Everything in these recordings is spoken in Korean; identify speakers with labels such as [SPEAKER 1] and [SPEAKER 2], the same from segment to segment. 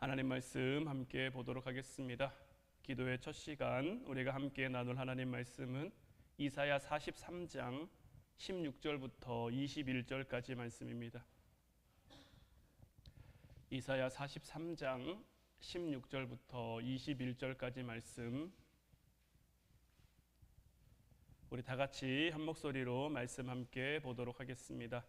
[SPEAKER 1] 하나님 말씀 함께 보도록 하겠습니다. 기도의 첫 시간 우리가 함께 나눌 하나님 말씀은 이사야 43장 16절부터 21절까지 말씀입니다. 이사야 43장 16절부터 21절까지 말씀, 우리 다 같이 한 목소리로 말씀 함께 보도록 하겠습니다.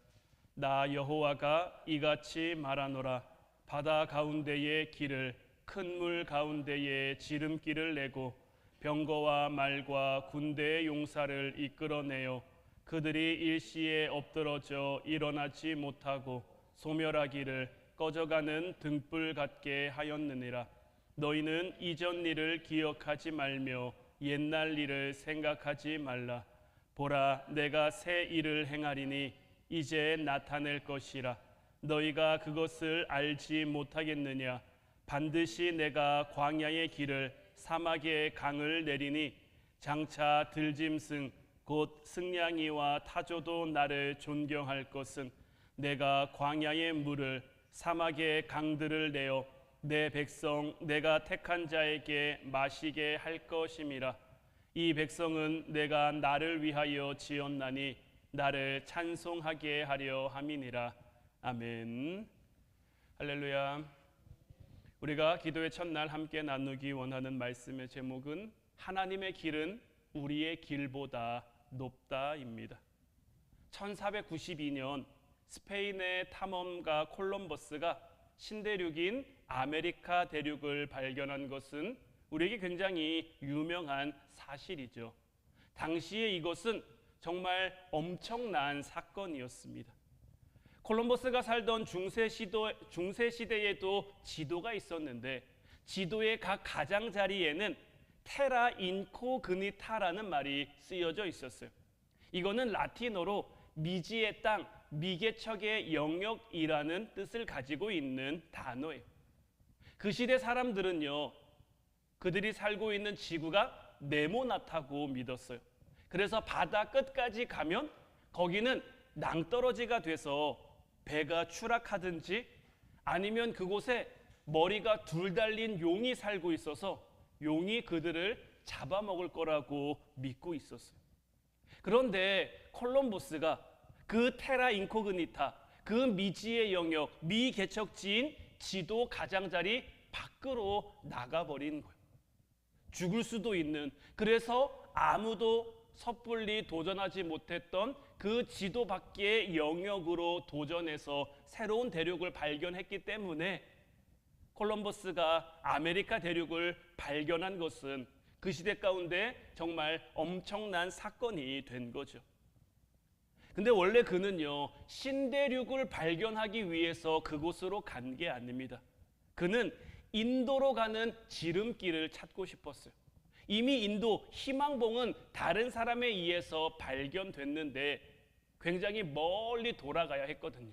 [SPEAKER 1] 나 여호와가 이같이 말하노라. 바다 가운데의 길을, 큰 물 가운데에 지름길을 내고 병거와 말과 군대의 용사를 이끌어내어 그들이 일시에 엎드러져 일어나지 못하고 소멸하기를 꺼져가는 등불 같게 하였느니라. 너희는 이전 일을 기억하지 말며 옛날 일을 생각하지 말라. 보라, 내가 새 일을 행하리니 이제 나타낼 것이라. 너희가 그것을 알지 못하겠느냐? 반드시 내가 광야의 길을, 사막의 강을 내리니 장차 들짐승 곧 승냥이와 타조도 나를 존경할 것은 내가 광야의 물을, 사막의 강들을 내어 내 백성 내가 택한 자에게 마시게 할 것임이라. 이 백성은 내가 나를 위하여 지었나니 나를 찬송하게 하려 함이니라. 아멘. 할렐루야. 우리가 기도의 첫날 함께 나누기 원하는 말씀의 제목은 하나님의 길은 우리의 길보다 높다입니다. 1492년 스페인의 탐험가 콜럼버스가 신대륙인 아메리카 대륙을 발견한 것은 우리에게 굉장히 유명한 사실이죠. 당시에 이것은 정말 엄청난 사건이었습니다. 콜럼버스가 살던 중세시대에도 지도가 있었는데 지도의 각 가장자리에는 테라 인코그니타라는 말이 쓰여져 있었어요. 이거는 라틴어로 미지의 땅, 미개척의 영역이라는 뜻을 가지고 있는 단어예요. 그 시대 사람들은요, 그들이 살고 있는 지구가 네모나다고 믿었어요. 그래서 바다 끝까지 가면 거기는 낭떠러지가 돼서 배가 추락하든지 아니면 그곳에 머리가 둘 달린 용이 살고 있어서 용이 그들을 잡아먹을 거라고 믿고 있었어요. 그런데 콜럼버스가 그 테라 인코그니타, 그 미지의 영역, 미개척지인 지도 가장자리 밖으로 나가버린 거예요. 죽을 수도 있는, 그래서 아무도 섣불리 도전하지 못했던 그 지도 밖의 영역으로 도전해서 새로운 대륙을 발견했기 때문에 콜럼버스가 아메리카 대륙을 발견한 것은 그 시대 가운데 정말 엄청난 사건이 된 거죠. 근데 원래 그는요, 신대륙을 발견하기 위해서 그곳으로 간 게 아닙니다. 그는 인도로 가는 지름길을 찾고 싶었어요. 이미 인도 희망봉은 다른 사람에 의해서 발견됐는데 굉장히 멀리 돌아가야 했거든요.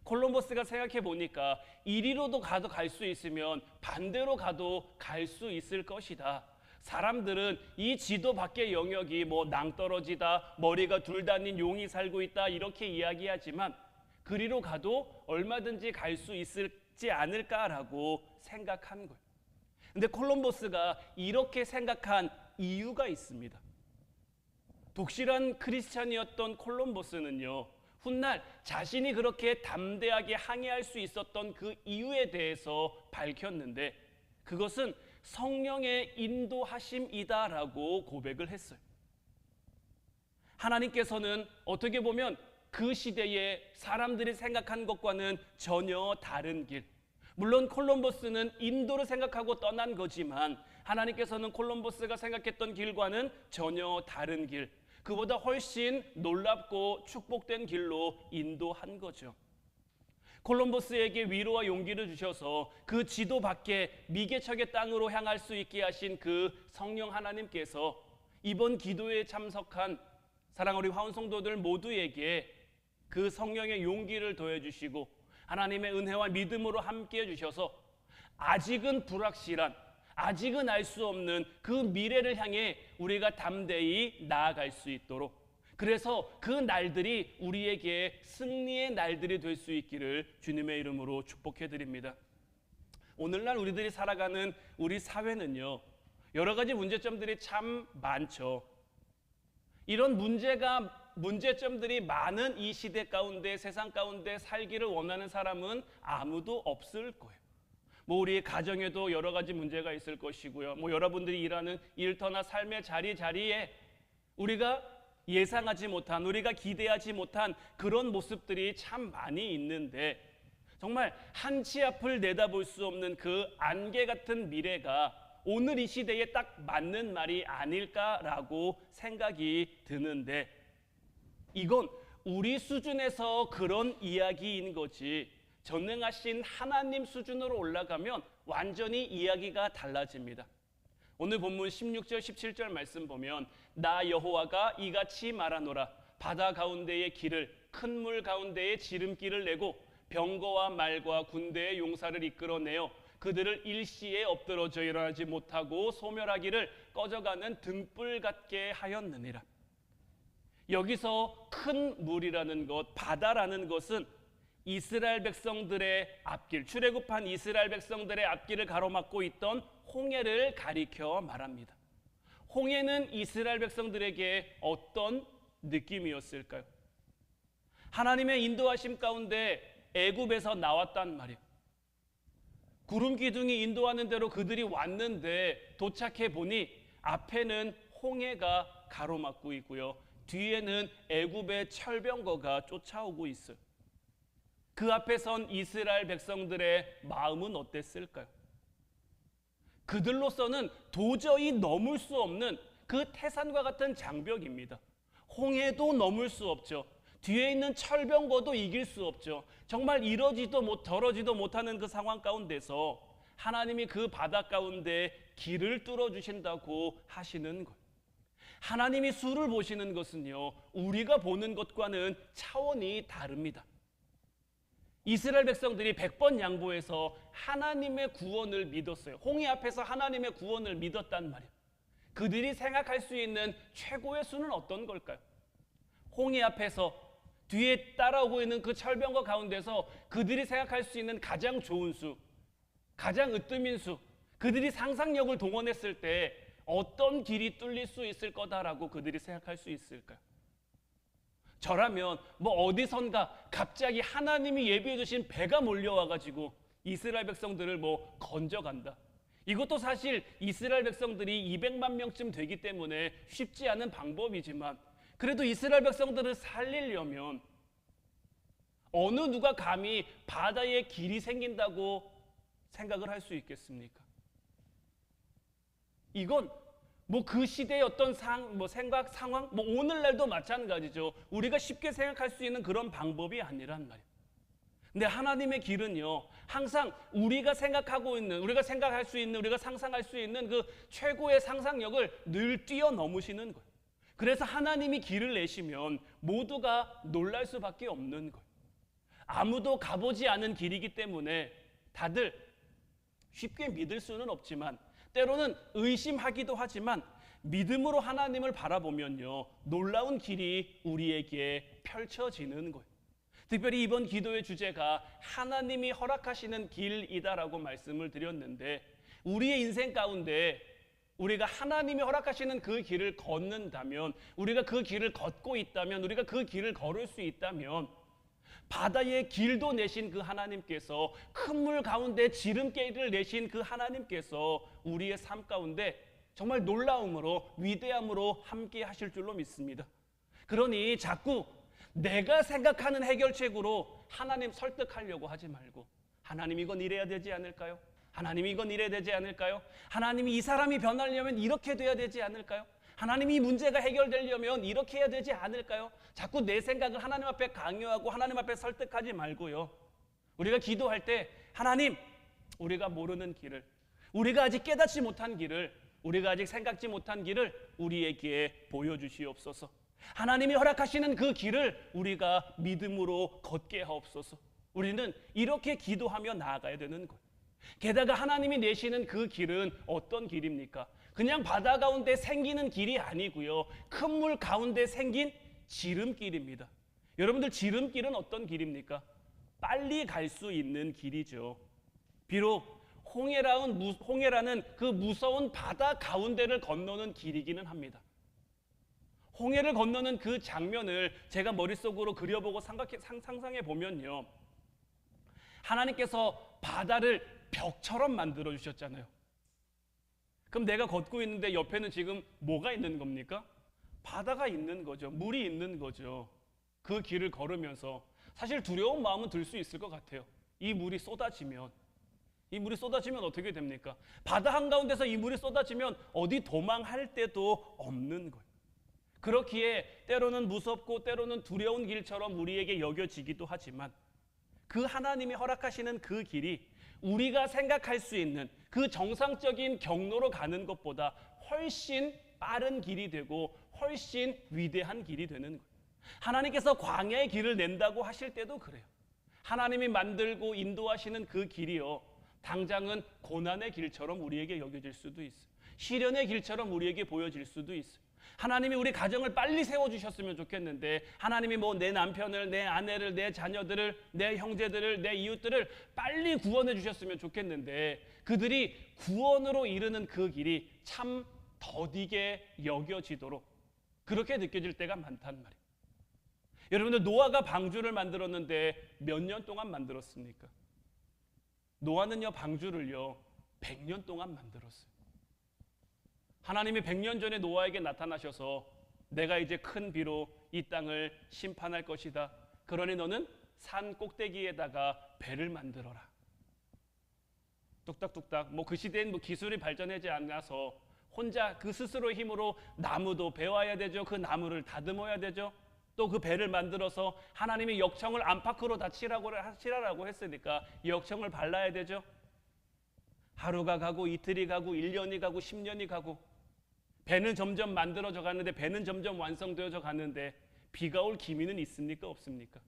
[SPEAKER 1] 콜럼버스가 생각해 보니까 이리로도 가도 갈 수 있으면 반대로 가도 갈 수 있을 것이다. 사람들은 이 지도 밖의 영역이 뭐 낭떠러지다, 머리가 둘 달린 용이 살고 있다 이렇게 이야기하지만 그리로 가도 얼마든지 갈 수 있지 않을까라고 생각한 거예요. 근데 콜럼버스가 이렇게 생각한 이유가 있습니다. 독실한 크리스찬이었던 콜럼버스는요, 훗날 자신이 그렇게 담대하게 항해할 수 있었던 그 이유에 대해서 밝혔는데 그것은 성령의 인도하심이다라고 고백을 했어요. 하나님께서는 어떻게 보면 그 시대에 사람들이 생각한 것과는 전혀 다른 길, 물론 콜럼버스는 인도를 생각하고 떠난 거지만 하나님께서는 콜럼버스가 생각했던 길과는 전혀 다른 길, 그보다 훨씬 놀랍고 축복된 길로 인도한 거죠. 콜럼버스에게 위로와 용기를 주셔서 그 지도 밖에 미개척의 땅으로 향할 수 있게 하신 그 성령 하나님께서 이번 기도에 참석한 사랑하는 우리 화원 성도들 모두에게 그 성령의 용기를 더해주시고 하나님의 은혜와 믿음으로 함께해 주셔서 아직은 불확실한, 아직은 알 수 없는 그 미래를 향해 우리가 담대히 나아갈 수 있도록, 그래서 그 날들이 우리에게 승리의 날들이 될 수 있기를 주님의 이름으로 축복해 드립니다. 오늘날 우리들이 살아가는 우리 사회는요, 여러 가지 문제점들이 참 많죠. 이런 문제점들이 많은 이 시대 가운데, 세상 가운데 살기를 원하는 사람은 아무도 없을 거예요. 뭐 우리의 가정에도 여러 가지 문제가 있을 것이고요. 뭐 여러분들이 일하는 일터나 삶의 자리에 우리가 예상하지 못한, 우리가 기대하지 못한 그런 모습들이 참 많이 있는데, 정말 한치 앞을 내다볼 수 없는 그 안개 같은 미래가 오늘 이 시대에 딱 맞는 말이 아닐까라고 생각이 드는데, 이건 우리 수준에서 그런 이야기인 거지, 전능하신 하나님 수준으로 올라가면 완전히 이야기가 달라집니다. 오늘 본문 16절 17절 말씀 보면, 나 여호와가 이같이 말하노라. 바다 가운데의 길을, 큰 물 가운데에 지름길을 내고 병거와 말과 군대의 용사를 이끌어내어 그들을 일시에 엎드러져 일어나지 못하고 소멸하기를 꺼져가는 등불 같게 하였느니라. 여기서 큰 물이라는 것, 바다라는 것은 이스라엘 백성들의 앞길, 출애굽한 이스라엘 백성들의 앞길을 가로막고 있던 홍해를 가리켜 말합니다. 홍해는 이스라엘 백성들에게 어떤 느낌이었을까요? 하나님의 인도하심 가운데 애굽에서 나왔단 말이에요. 구름 기둥이 인도하는 대로 그들이 왔는데 도착해 보니 앞에는 홍해가 가로막고 있고요, 뒤에는 애굽의 철병거가 쫓아오고 있어요. 그 앞에 선 이스라엘 백성들의 마음은 어땠을까요? 그들로서는 도저히 넘을 수 없는 그 태산과 같은 장벽입니다. 홍해도 넘을 수 없죠. 뒤에 있는 철병거도 이길 수 없죠. 정말 이러지도 저러지도 못하는 그 상황 가운데서 하나님이 그 바다 가운데 길을 뚫어주신다고 하시는 것. 하나님이 수를 보시는 것은요, 우리가 보는 것과는 차원이 다릅니다. 이스라엘 백성들이 100번 양보해서 하나님의 구원을 믿었어요. 홍해 앞에서 하나님의 구원을 믿었단 말이에요. 그들이 생각할 수 있는 최고의 수는 어떤 걸까요? 홍해 앞에서 뒤에 따라오고 있는 그 철병거 가운데서 그들이 생각할 수 있는 가장 좋은 수, 가장 으뜸인 수, 그들이 상상력을 동원했을 때 어떤 길이 뚫릴 수 있을 거다라고 그들이 생각할 수 있을까요? 저라면 뭐 어디선가 갑자기 하나님이 예비해 주신 배가 몰려와가지고 이스라엘 백성들을 뭐 건져간다. 이것도 사실 이스라엘 백성들이 200만 명쯤 되기 때문에 쉽지 않은 방법이지만, 그래도 이스라엘 백성들을 살리려면 어느 누가 감히 바다에 길이 생긴다고 생각을 할 수 있겠습니까? 이건 뭐 그 시대의 어떤 생각, 상황, 뭐 오늘날도 마찬가지죠. 우리가 쉽게 생각할 수 있는 그런 방법이 아니란 말이에요. 근데 하나님의 길은요, 항상 우리가 생각하고 있는, 우리가 생각할 수 있는, 우리가 상상할 수 있는 그 최고의 상상력을 늘 뛰어넘으시는 거예요. 그래서 하나님이 길을 내시면 모두가 놀랄 수밖에 없는 거예요. 아무도 가보지 않은 길이기 때문에 다들 쉽게 믿을 수는 없지만, 때로는 의심하기도 하지만 믿음으로 하나님을 바라보면요, 놀라운 길이 우리에게 펼쳐지는 거예요. 특별히 이번 기도의 주제가 하나님이 허락하시는 길이다라고 말씀을 드렸는데, 우리의 인생 가운데 우리가 하나님이 허락하시는 그 길을 걷는다면, 우리가 그 길을 걷고 있다면, 우리가 그 길을 걸을 수 있다면, 바다의 길도 내신 그 하나님께서, 큰 물 가운데 지름길을 내신 그 하나님께서 우리의 삶 가운데 정말 놀라움으로, 위대함으로 함께 하실 줄로 믿습니다. 그러니 자꾸 내가 생각하는 해결책으로 하나님 설득하려고 하지 말고, 하나님 이건 이래야 되지 않을까요? 하나님 이건 이래야 되지 않을까요? 하나님이 이 사람이 변하려면 이렇게 돼야 되지 않을까요? 하나님이 이 문제가 해결되려면 이렇게 해야 되지 않을까요? 자꾸 내 생각을 하나님 앞에 강요하고 하나님 앞에 설득하지 말고요, 우리가 기도할 때 하나님, 우리가 모르는 길을, 우리가 아직 깨닫지 못한 길을, 우리가 아직 생각지 못한 길을 우리에게 보여주시옵소서. 하나님이 허락하시는 그 길을 우리가 믿음으로 걷게 하옵소서. 우리는 이렇게 기도하며 나아가야 되는 거예요. 게다가 하나님이 내시는 그 길은 어떤 길입니까? 그냥 바다 가운데 생기는 길이 아니고요, 큰 물 가운데 생긴 지름길입니다. 여러분들, 지름길은 어떤 길입니까? 빨리 갈 수 있는 길이죠. 비록 홍해라는 그 무서운 바다 가운데를 건너는 길이기는 합니다. 홍해를 건너는 그 장면을 제가 머릿속으로 그려보고 상상해 보면요, 하나님께서 바다를 벽처럼 만들어 주셨잖아요. 그럼 내가 걷고 있는데 옆에는 지금 뭐가 있는 겁니까? 바다가 있는 거죠. 물이 있는 거죠. 그 길을 걸으면서 사실 두려운 마음은 들 수 있을 것 같아요. 이 물이 쏟아지면 어떻게 됩니까? 바다 한가운데서 이 물이 쏟아지면 어디 도망할 데도 없는 거예요. 그렇기에 때로는 무섭고 때로는 두려운 길처럼 우리에게 여겨지기도 하지만, 그 하나님이 허락하시는 그 길이 우리가 생각할 수 있는 그 정상적인 경로로 가는 것보다 훨씬 빠른 길이 되고 훨씬 위대한 길이 되는 거예요. 하나님께서 광야의 길을 낸다고 하실 때도 그래요. 하나님이 만들고 인도하시는 그 길이요, 당장은 고난의 길처럼 우리에게 여겨질 수도 있어요. 시련의 길처럼 우리에게 보여질 수도 있어요. 하나님이 우리 가정을 빨리 세워주셨으면 좋겠는데, 하나님이 뭐 내 남편을, 내 아내를, 내 자녀들을, 내 형제들을, 내 이웃들을 빨리 구원해 주셨으면 좋겠는데, 그들이 구원으로 이르는 그 길이 참 더디게 여겨지도록 그렇게 느껴질 때가 많단 말이에요. 여러분들, 노아가 방주를 만들었는데 몇 년 동안 만들었습니까? 노아는요, 방주를요 100년 동안 만들었어요. 하나님이 100년 전에 노아에게 나타나셔서 내가 이제 큰 비로 이 땅을 심판할 것이다. 그러니 너는 산 꼭대기에다가 배를 만들어라. 뚝딱뚝딱. 뭐 그 시대엔 뭐 기술이 발전하지 않아서 혼자 그 스스로의 힘으로 나무도 베어야 되죠. 그 나무를 다듬어야 되죠. 또 그 배를 만들어서 하나님이 역청을 안팎으로 다 칠하라고 했으니까 역청을 발라야 되죠. 하루가 가고 이틀이 가고 1년이 가고 10년이 가고, 배는 점점 만들어져 가는데, 배는 점점 완성되어져 가는데 비가 올 기미는 있습니까? 없습니까?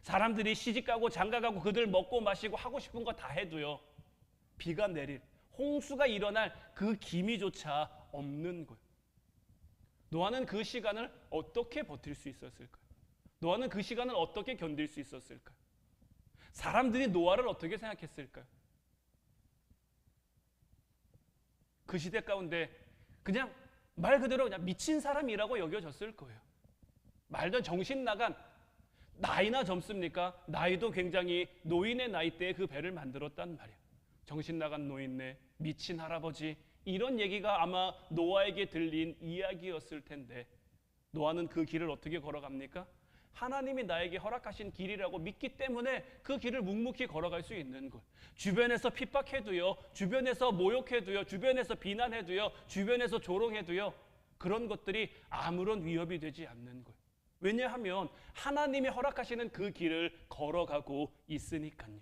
[SPEAKER 1] 사람들이 시집가고 장가가고 그들 먹고 마시고 하고 싶은 거 다 해도요, 비가 내릴, 홍수가 일어날 그 기미조차 없는 거예요. 노아는 그 시간을 어떻게 버틸 수 있었을까요? 노아는 그 시간을 어떻게 견딜 수 있었을까요? 사람들이 노아를 어떻게 생각했을까요? 그 시대 가운데 그냥 말 그대로 그냥 미친 사람이라고 여겨졌을 거예요. 말도 정신 나간, 나이나 젊습니까? 나이도 굉장히 노인의 나이대에 그 배를 만들었단 말이에요. 정신 나간 노인네, 미친 할아버지, 이런 얘기가 아마 노아에게 들린 이야기였을 텐데, 노아는 그 길을 어떻게 걸어갑니까? 하나님이 나에게 허락하신 길이라고 믿기 때문에 그 길을 묵묵히 걸어갈 수 있는 것. 주변에서 핍박해도요, 주변에서 모욕해도요, 주변에서 비난해도요, 주변에서 조롱해도요, 그런 것들이 아무런 위협이 되지 않는 거예요. 왜냐하면 하나님이 허락하시는 그 길을 걸어가고 있으니까요.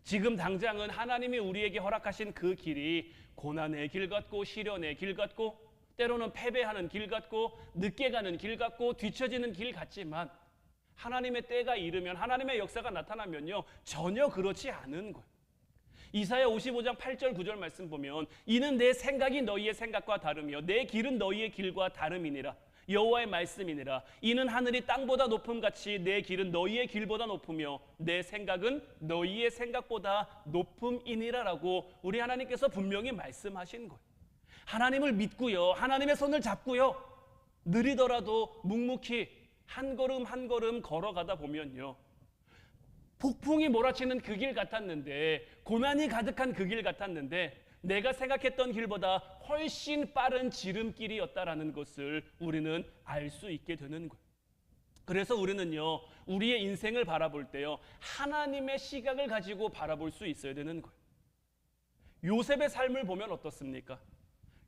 [SPEAKER 1] 지금 당장은 하나님이 우리에게 허락하신 그 길이 고난의 길 같고, 시련의 길 같고, 때로는 패배하는 길 같고, 늦게 가는 길 같고, 뒤처지는 길 같지만, 하나님의 때가 이르면, 하나님의 역사가 나타나면요, 전혀 그렇지 않은 거예요. 이사야 55장 8절 9절 말씀 보면, 이는 내 생각이 너희의 생각과 다르며 내 길은 너희의 길과 다름이니라. 여호와의 말씀이니라. 이는 하늘이 땅보다 높음같이 내 길은 너희의 길보다 높으며 내 생각은 너희의 생각보다 높음이니라라고 우리 하나님께서 분명히 말씀하신 거예요. 하나님을 믿고요, 하나님의 손을 잡고요, 느리더라도 묵묵히 한 걸음 한 걸음 걸어가다 보면요, 폭풍이 몰아치는 그 길 같았는데, 고난이 가득한 그 길 같았는데, 내가 생각했던 길보다 훨씬 빠른 지름길이었다라는 것을 우리는 알 수 있게 되는 거예요. 그래서 우리는요, 우리의 인생을 바라볼 때요, 하나님의 시각을 가지고 바라볼 수 있어야 되는 거예요. 요셉의 삶을 보면 어떻습니까?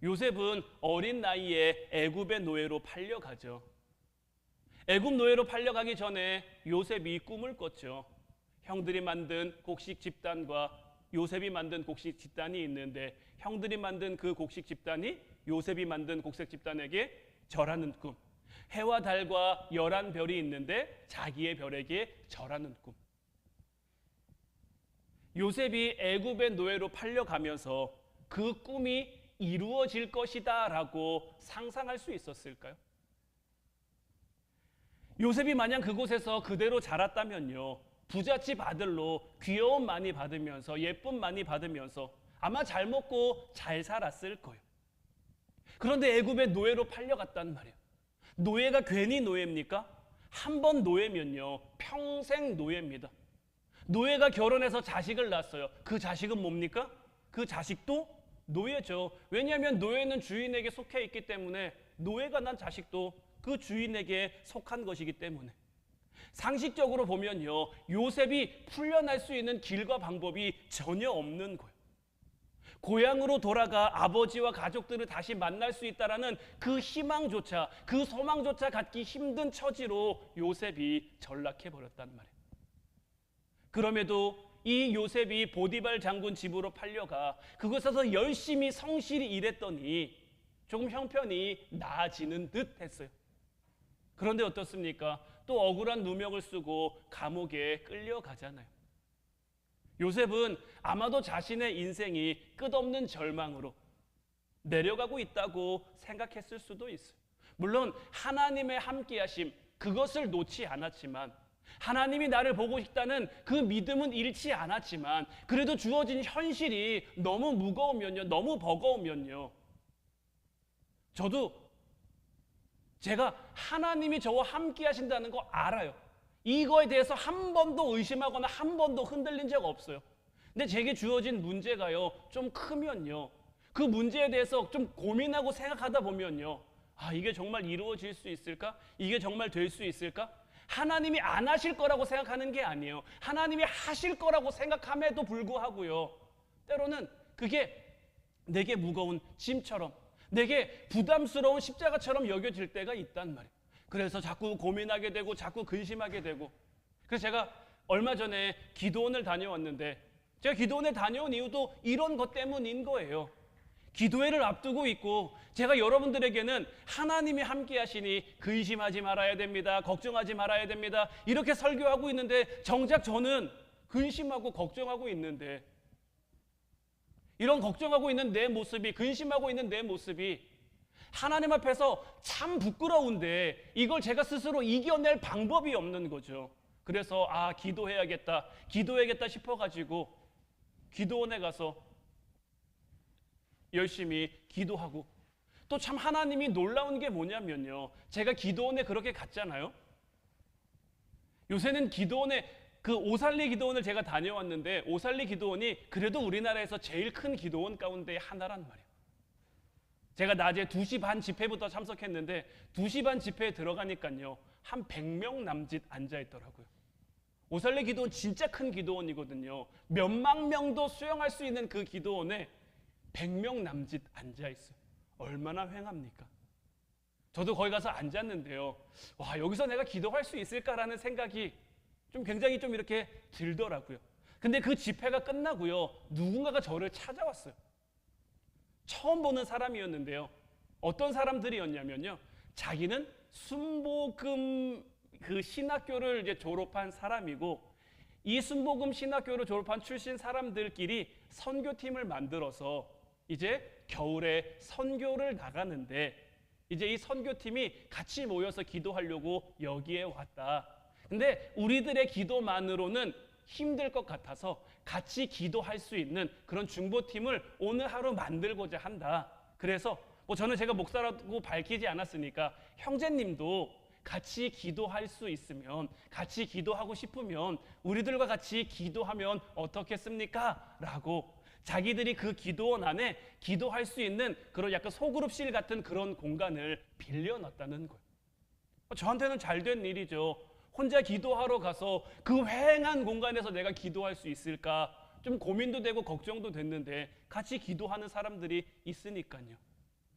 [SPEAKER 1] 요셉은 어린 나이에 애굽의 노예로 팔려가죠. 애굽 노예로 팔려가기 전에 요셉이 꿈을 꿨죠. 형들이 만든 곡식 집단과 요셉이 만든 곡식 집단이 있는데, 형들이 만든 그 곡식 집단이 요셉이 만든 곡식 집단에게 절하는 꿈. 해와 달과 11별이 있는데 자기의 별에게 절하는 꿈. 요셉이 애굽의 노예로 팔려가면서 그 꿈이 이루어질 것이다 라고 상상할 수 있었을까요? 요셉이 만약 그곳에서 그대로 자랐다면요, 부잣집 아들로 귀여움 많이 받으면서 예쁨 많이 받으면서 아마 잘 먹고 잘 살았을 거예요. 그런데 애굽의 노예로 팔려갔단 말이에요. 노예가 괜히 노예입니까? 한 번 노예면요 평생 노예입니다. 노예가 결혼해서 자식을 낳았어요. 그 자식은 뭡니까? 그 자식도 노예죠. 왜냐하면 노예는 주인에게 속해 있기 때문에 노예가 난 자식도 그 주인에게 속한 것이기 때문에 상식적으로 보면요 요셉이 풀려날 수 있는 길과 방법이 전혀 없는 거예요. 고향으로 돌아가 아버지와 가족들을 다시 만날 수 있다라는 그 희망조차, 그 소망조차 갖기 힘든 처지로 요셉이 전락해 버렸단 말이에요. 그럼에도 이 요셉이 보디발 장군 집으로 팔려가 그곳에서 열심히 성실히 일했더니 조금 형편이 나아지는 듯 했어요. 그런데 어떻습니까? 또 억울한 누명을 쓰고 감옥에 끌려가잖아요. 요셉은 아마도 자신의 인생이 끝없는 절망으로 내려가고 있다고 생각했을 수도 있어요. 물론 하나님의 함께하심 그것을 놓지 않았지만 하나님이 나를 보고 싶다는 그 믿음은 잃지 않았지만 그래도 주어진 현실이 너무 무거우면요 너무 버거우면요 저도 제가 하나님이 저와 함께 하신다는 거 알아요. 이거에 대해서 한 번도 의심하거나 한 번도 흔들린 적 없어요. 근데 제게 주어진 문제가요 좀 크면요 그 문제에 대해서 좀 고민하고 생각하다 보면요 아 이게 정말 이루어질 수 있을까? 이게 정말 될 수 있을까? 하나님이 안 하실 거라고 생각하는 게 아니에요. 하나님이 하실 거라고 생각함에도 불구하고요 때로는 그게 내게 무거운 짐처럼 내게 부담스러운 십자가처럼 여겨질 때가 있단 말이에요. 그래서 자꾸 고민하게 되고 자꾸 근심하게 되고 그래서 제가 얼마 전에 기도원을 다녀왔는데 제가 기도원에 다녀온 이유도 이런 것 때문인 거예요. 기도회를 앞두고 있고 제가 여러분들에게는 하나님이 함께 하시니 근심하지 말아야 됩니다. 걱정하지 말아야 됩니다. 이렇게 설교하고 있는데 정작 저는 근심하고 걱정하고 있는데 이런 걱정하고 있는 내 모습이 근심하고 있는 내 모습이 하나님 앞에서 참 부끄러운데 이걸 제가 스스로 이겨낼 방법이 없는 거죠. 그래서 기도해야겠다 싶어가지고 기도원에 가서 열심히 기도하고 또 참 하나님이 놀라운 게 뭐냐면요 제가 기도원에 그렇게 갔잖아요. 요새는 기도원에 그 오살리 기도원을 제가 다녀왔는데 오살리 기도원이 그래도 우리나라에서 제일 큰 기도원 가운데 하나란 말이에요. 제가 낮에 2시 반 집회부터 참석했는데 2시 반 집회에 들어가니까요 한 100명 남짓 앉아있더라고요. 오살리 기도원 진짜 큰 기도원이거든요. 몇만 명도 수용할 수 있는 그 기도원에 100명 남짓 앉아있어요. 얼마나 횡합니까? 저도 거기 가서 앉았는데요 와 여기서 내가 기도할 수 있을까라는 생각이 굉장히 이렇게 들더라고요. 근데 그 집회가 끝나고요 누군가가 저를 찾아왔어요. 처음 보는 사람이었는데요 어떤 사람들이었냐면요 자기는 순복음 그 신학교를 이제 졸업한 사람이고 이 순복음 신학교를 졸업한 출신 사람들끼리 선교팀을 만들어서 이제 겨울에 선교를 나가는데 이제 이 선교팀이 같이 모여서 기도하려고 여기에 왔다. 근데 우리들의 기도만으로는 힘들 것 같아서 같이 기도할 수 있는 그런 중보팀을 오늘 하루 만들고자 한다. 그래서 저는 제가 목사라고 밝히지 않았으니까 형제님도 같이 기도할 수 있으면 같이 기도하고 싶으면 우리들과 같이 기도하면 어떻겠습니까? 라고 자기들이 그 기도원 안에 기도할 수 있는 그런 약간 소그룹실 같은 그런 공간을 빌려놨다는 거예요. 저한테는 잘된 일이죠. 혼자 기도하러 가서 그 휑한 공간에서 내가 기도할 수 있을까? 좀 고민도 되고 걱정도 됐는데 같이 기도하는 사람들이 있으니까요.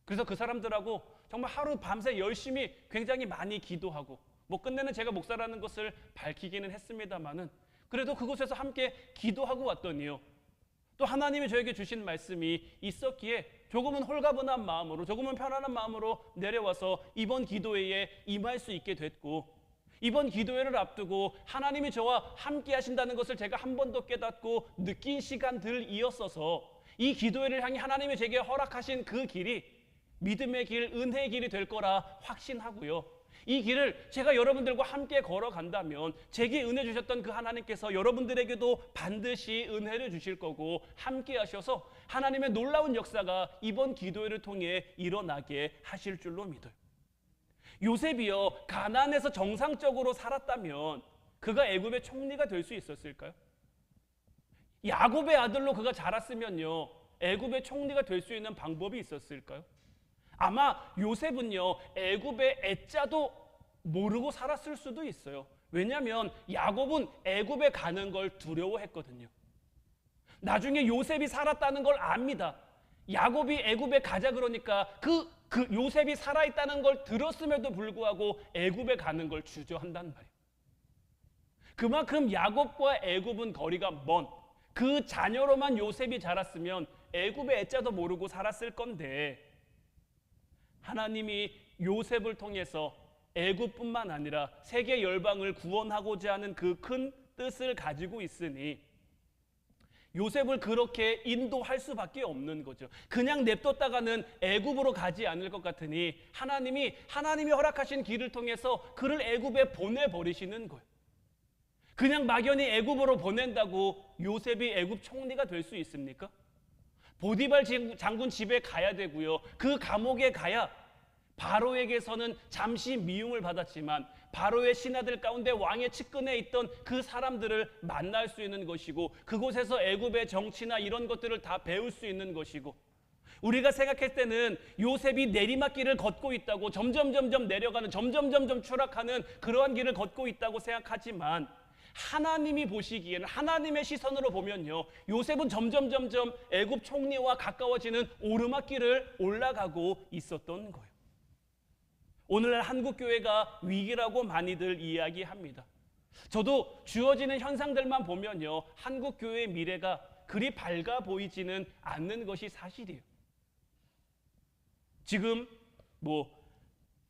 [SPEAKER 1] 그래서 그 사람들하고 정말 하루 밤새 열심히 굉장히 많이 기도하고 끝내는 제가 목사라는 것을 밝히기는 했습니다만은 그래도 그곳에서 함께 기도하고 왔더니요. 또 하나님이 저에게 주신 말씀이 있었기에 조금은 홀가분한 마음으로 조금은 편안한 마음으로 내려와서 이번 기도회에 임할 수 있게 됐고 이번 기도회를 앞두고 하나님이 저와 함께 하신다는 것을 제가 한 번 더 깨닫고 느낀 시간들이었어서 이 기도회를 향해 하나님이 제게 허락하신 그 길이 믿음의 길, 은혜의 길이 될 거라 확신하고요. 이 길을 제가 여러분들과 함께 걸어간다면 제게 은혜 주셨던 그 하나님께서 여러분들에게도 반드시 은혜를 주실 거고 함께 하셔서 하나님의 놀라운 역사가 이번 기도회를 통해 일어나게 하실 줄로 믿어요. 요셉이요, 가나안에서 정상적으로 살았다면 그가 애굽의 총리가 될 수 있었을까요? 야곱의 아들로 그가 자랐으면요, 애굽의 총리가 될 수 있는 방법이 있었을까요? 아마 요셉은요, 애굽의 애자도 모르고 살았을 수도 있어요. 왜냐하면 야곱은 애굽에 가는 걸 두려워했거든요. 나중에 요셉이 살았다는 걸 압니다. 야곱이 애굽에 가자 그러니까 그 요셉이 살아있다는 걸 들었음에도 불구하고 애굽에 가는 걸 주저한단 말이에요. 그만큼 야곱과 애굽은 거리가 먼, 그 자녀로만 요셉이 자랐으면 애굽의 애자도 모르고 살았을 건데, 하나님이 요셉을 통해서 애굽뿐만 아니라 세계 열방을 구원하고자 하는 그 큰 뜻을 가지고 있으니 요셉을 그렇게 인도할 수밖에 없는 거죠. 그냥 냅뒀다가는 애굽으로 가지 않을 것 같으니 하나님이 허락하신 길을 통해서 그를 애굽에 보내버리시는 거예요. 그냥 막연히 애굽으로 보낸다고 요셉이 애굽 총리가 될 수 있습니까? 보디발 장군 집에 가야 되고요, 그 감옥에 가야 바로에게서는 잠시 미움을 받았지만 바로의 신하들 가운데 왕의 측근에 있던 그 사람들을 만날 수 있는 것이고, 그곳에서 애굽의 정치나 이런 것들을 다 배울 수 있는 것이고, 우리가 생각할 때는 요셉이 내리막길을 걷고 있다고, 점점 내려가는, 점점 추락하는 그러한 길을 걷고 있다고 생각하지만, 하나님이 보시기에는, 하나님의 시선으로 보면요, 요셉은 점점 애굽 총리와 가까워지는 오르막길을 올라가고 있었던 거예요. 오늘날 한국교회가 위기라고 많이들 이야기합니다. 저도 주어지는 현상들만 보면요, 한국교회의 미래가 그리 밝아 보이지는 않는 것이 사실이에요. 지금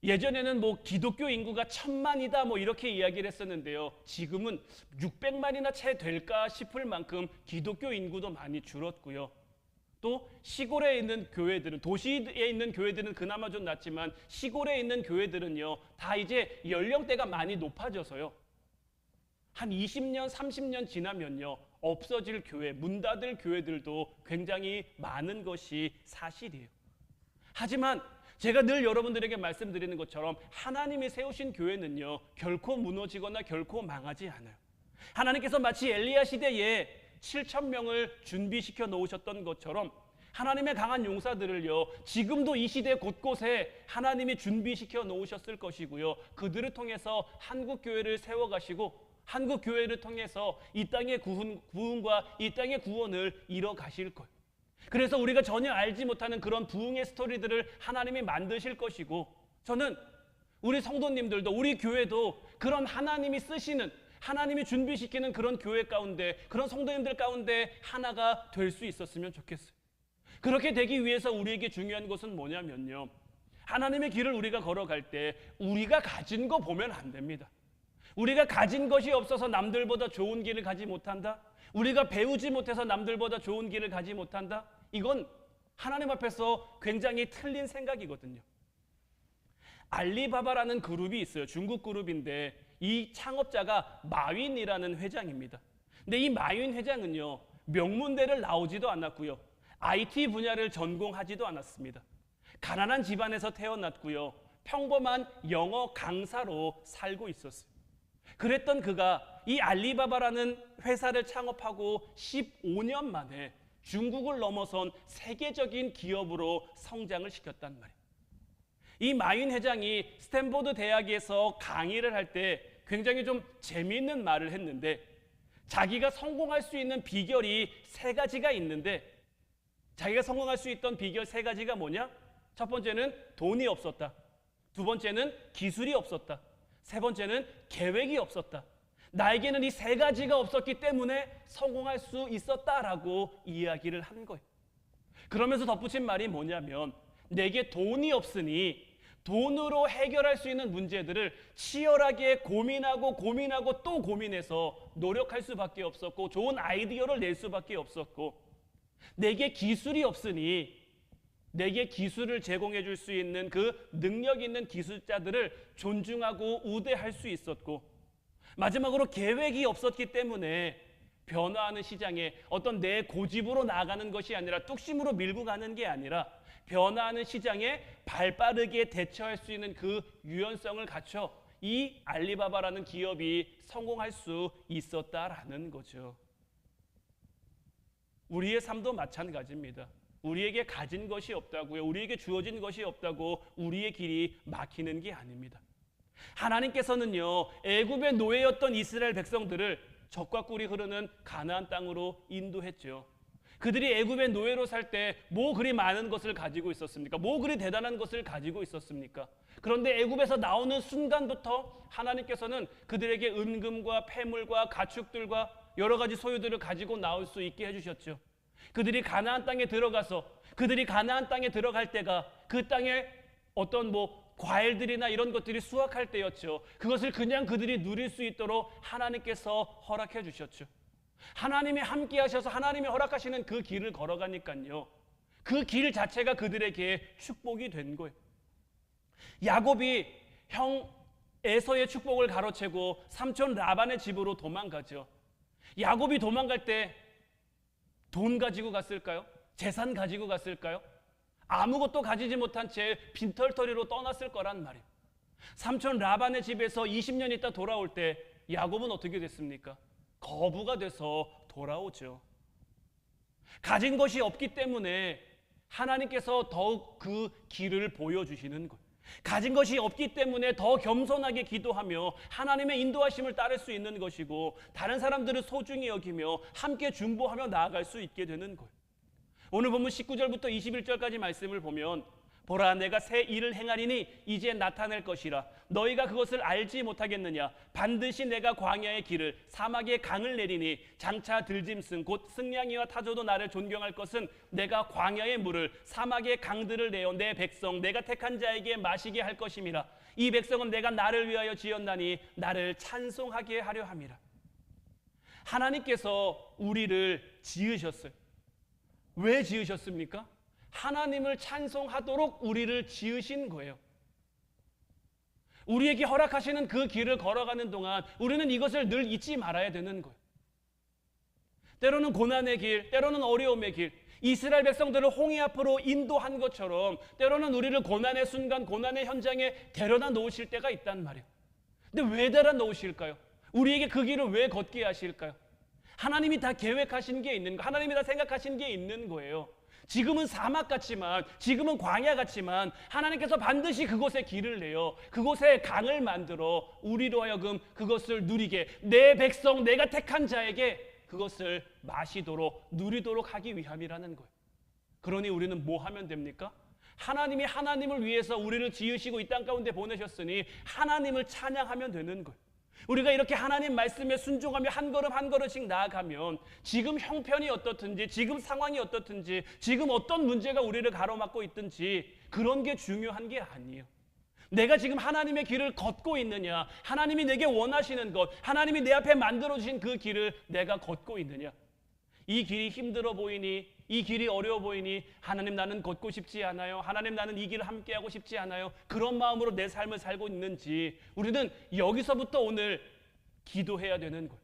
[SPEAKER 1] 예전에는 기독교 인구가 1000만이다 이렇게 이야기를 했었는데요, 지금은 600만이나 채 될까 싶을 만큼 기독교 인구도 많이 줄었고요. 또 시골에 있는 교회들은, 도시에 있는 교회들은 그나마 좀 낫지만 시골에 있는 교회들은요, 다 이제 연령대가 많이 높아져서요, 한 20년, 30년 지나면요, 없어질 교회, 문 닫을 교회들도 굉장히 많은 것이 사실이에요. 하지만 제가 늘 여러분들에게 말씀드리는 것처럼 하나님이 세우신 교회는요, 결코 무너지거나 결코 망하지 않아요. 하나님께서 마치 엘리야 시대에 7,000명을 준비시켜 놓으셨던 것처럼 하나님의 강한 용사들을요, 지금도 이 시대 곳곳에 하나님이 준비시켜 놓으셨을 것이고요, 그들을 통해서 한국교회를 세워가시고 한국교회를 통해서 이 땅의 구원과 이 땅의 구원을 이뤄가실 거예요. 그래서 우리가 전혀 알지 못하는 그런 부흥의 스토리들을 하나님이 만드실 것이고, 저는 우리 성도님들도, 우리 교회도 그런 하나님이 쓰시는, 하나님이 준비시키는 그런 교회 가운데, 그런 성도님들 가운데 하나가 될 수 있었으면 좋겠어요. 그렇게 되기 위해서 우리에게 중요한 것은 뭐냐면요, 하나님의 길을 우리가 걸어갈 때 우리가 가진 거 보면 안 됩니다. 우리가 가진 것이 없어서 남들보다 좋은 길을 가지 못한다, 우리가 배우지 못해서 남들보다 좋은 길을 가지 못한다, 이건 하나님 앞에서 굉장히 틀린 생각이거든요. 알리바바라는 그룹이 있어요. 중국 그룹인데 이 창업자가 마윈이라는 회장입니다. 근데 이 마윈 회장은요, 명문대를 나오지도 않았고요, IT 분야를 전공하지도 않았습니다. 가난한 집안에서 태어났고요, 평범한 영어 강사로 살고 있었어요. 그랬던 그가 이 알리바바라는 회사를 창업하고 15년 만에 중국을 넘어선 세계적인 기업으로 성장을 시켰단 말이에요. 이 마윈 회장이 스탠포드 대학에서 강의를 할 때 굉장히 좀 재미있는 말을 했는데, 자기가 성공할 수 있는 비결이 3가지가 있는데, 자기가 성공할 수 있던 비결 3가지가 뭐냐? 첫 번째는 돈이 없었다, 두 번째는 기술이 없었다, 세 번째는 계획이 없었다. 나에게는 이 3가지가 없었기 때문에 성공할 수 있었다라고 이야기를 한 거예요. 그러면서 덧붙인 말이 뭐냐면, 내게 돈이 없으니 돈으로 해결할 수 있는 문제들을 치열하게 고민하고 또 고민해서 노력할 수밖에 없었고, 좋은 아이디어를 낼 수밖에 없었고, 내게 기술이 없으니 내게 기술을 제공해 줄 수 있는 그 능력 있는 기술자들을 존중하고 우대할 수 있었고, 마지막으로 계획이 없었기 때문에 변화하는 시장에 어떤 내 고집으로 나아가는 것이 아니라, 뚝심으로 밀고 가는 게 아니라 변화하는 시장에 발빠르게 대처할 수 있는 그 유연성을 갖춰 이 알리바바라는 기업이 성공할 수 있었다라는 거죠. 우리의 삶도 마찬가지입니다. 우리에게 가진 것이 없다고요, 우리에게 주어진 것이 없다고 우리의 길이 막히는 게 아닙니다. 하나님께서는요, 애굽의 노예였던 이스라엘 백성들을 젖과 꿀이 흐르는 가나안 땅으로 인도했죠. 그들이 애굽의 노예로 살 때 뭐 그리 많은 것을 가지고 있었습니까? 뭐 그리 대단한 것을 가지고 있었습니까? 그런데 애굽에서 나오는 순간부터 하나님께서는 그들에게 은금과 폐물과 가축들과 여러 가지 소유들을 가지고 나올 수 있게 해주셨죠. 그들이 가나안 땅에 들어가서, 그들이 가나안 땅에 들어갈 때가 그 땅에 어떤 과일들이나 이런 것들이 수확할 때였죠. 그것을 그냥 그들이 누릴 수 있도록 하나님께서 허락해 주셨죠. 하나님이 함께 하셔서 하나님이 허락하시는 그 길을 걸어가니까요, 그 길 자체가 그들에게 축복이 된 거예요. 야곱이 형 에서의 축복을 가로채고 삼촌 라반의 집으로 도망가죠. 야곱이 도망갈 때 돈 가지고 갔을까요? 재산 가지고 갔을까요? 아무것도 가지지 못한 채 빈털터리로 떠났을 거란 말이에요. 삼촌 라반의 집에서 20년 있다 돌아올 때 야곱은 어떻게 됐습니까? 거부가 돼서 돌아오죠. 가진 것이 없기 때문에 하나님께서 더욱 그 길을 보여주시는 거예요. 가진 것이 없기 때문에 더 겸손하게 기도하며 하나님의 인도하심을 따를 수 있는 것이고, 다른 사람들을 소중히 여기며 함께 중보하며 나아갈 수 있게 되는 거예요. 오늘 본문 19절부터 21절까지 말씀을 보면, 보라, 내가 새 일을 행하리니 이제 나타낼 것이라. 너희가 그것을 알지 못하겠느냐? 반드시 내가 광야의 길을, 사막의 강을 내리니 장차 들짐승 곧 승냥이와 타조도 나를 존경할 것은 내가 광야의 물을, 사막의 강들을 내어 내 백성 내가 택한 자에게 마시게 할 것임이라. 이 백성은 내가 나를 위하여 지었나니 나를 찬송하게 하려 함이라. 하나님께서 우리를 지으셨어요. 왜 지으셨습니까? 하나님을 찬송하도록 우리를 지으신 거예요. 우리에게 허락하시는 그 길을 걸어가는 동안 우리는 이것을 늘 잊지 말아야 되는 거예요. 때로는 고난의 길, 때로는 어려움의 길, 이스라엘 백성들을 홍해 앞으로 인도한 것처럼 때로는 우리를 고난의 순간, 고난의 현장에 데려다 놓으실 때가 있단 말이에요. 근데 왜 데려다 놓으실까요? 우리에게 그 길을 왜 걷게 하실까요? 하나님이 다 계획하신 게 있는 거, 하나님이 다 생각하신 게 있는 거예요. 지금은 사막 같지만, 지금은 광야 같지만 하나님께서 반드시 그곳에 길을 내어 그곳에 강을 만들어 우리로 하여금 그것을 누리게, 내 백성 내가 택한 자에게 그것을 마시도록 누리도록 하기 위함이라는 거예요. 그러니 우리는 뭐 하면 됩니까? 하나님이 하나님을 위해서 우리를 지으시고 이 땅 가운데 보내셨으니 하나님을 찬양하면 되는 거예요. 우리가 이렇게 하나님 말씀에 순종하며 한 걸음 한 걸음씩 나아가면 지금 형편이 어떻든지, 지금 상황이 어떻든지, 지금 어떤 문제가 우리를 가로막고 있든지 그런 게 중요한 게 아니에요. 내가 지금 하나님의 길을 걷고 있느냐, 하나님이 내게 원하시는 것, 하나님이 내 앞에 만들어주신 그 길을 내가 걷고 있느냐. 이 길이 힘들어 보이니, 이 길이 어려워 보이니 하나님 나는 걷고 싶지 않아요, 하나님 나는 이 길을 함께하고 싶지 않아요, 그런 마음으로 내 삶을 살고 있는지 우리는 여기서부터 오늘 기도해야 되는 거예요.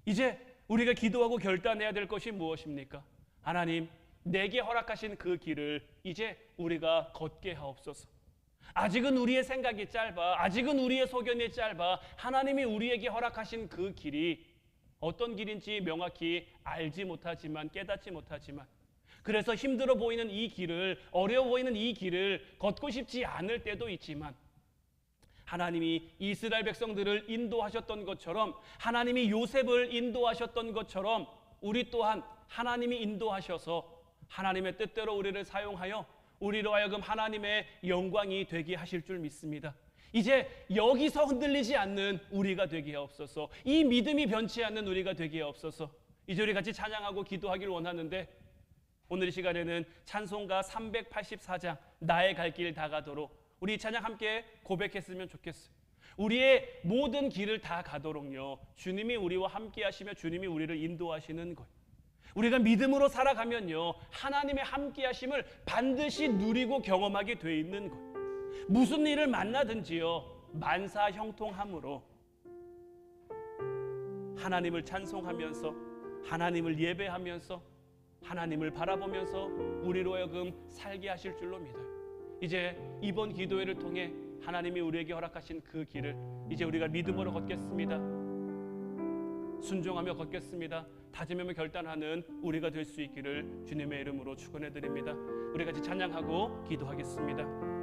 [SPEAKER 1] 이제 우리가 기도하고 결단해야 될 것이 무엇입니까? 하나님, 내게 허락하신 그 길을 이제 우리가 걷게 하옵소서. 아직은 우리의 생각이 짧아, 아직은 우리의 소견이 짧아, 하나님이 우리에게 허락하신 그 길이 어떤 길인지 명확히 알지 못하지만, 깨닫지 못하지만, 그래서 힘들어 보이는 이 길을, 어려워 보이는 이 길을 걷고 싶지 않을 때도 있지만, 하나님이 이스라엘 백성들을 인도하셨던 것처럼, 하나님이 요셉을 인도하셨던 것처럼 우리 또한 하나님이 인도하셔서 하나님의 뜻대로 우리를 사용하여 우리로 하여금 하나님의 영광이 되게 하실 줄 믿습니다. 이제 여기서 흔들리지 않는 우리가 되게 하옵소서. 이 믿음이 변치 않는 우리가 되게 하옵소서. 이제 우리 같이 찬양하고 기도하길 원하는데, 오늘 이 시간에는 찬송가 384장 나의 갈 길 다 가도록 우리 찬양 함께 고백했으면 좋겠어요. 우리의 모든 길을 다 가도록요, 주님이 우리와 함께 하시며 주님이 우리를 인도하시는 거예요. 우리가 믿음으로 살아가면요, 하나님의 함께 하심을 반드시 누리고 경험하게 돼 있는 거예요. 무슨 일을 만나든지요, 만사 형통함으로 하나님을 찬송하면서, 하나님을 예배하면서, 하나님을 바라보면서 우리로 하여금 살게 하실 줄로 믿어요. 이제 이번 기도회를 통해 하나님이 우리에게 허락하신 그 길을 이제 우리가 믿음으로 걷겠습니다. 순종하며 걷겠습니다. 다짐하며 결단하는 우리가 될 수 있기를 주님의 이름으로 축원해 드립니다. 우리 같이 찬양하고 기도하겠습니다.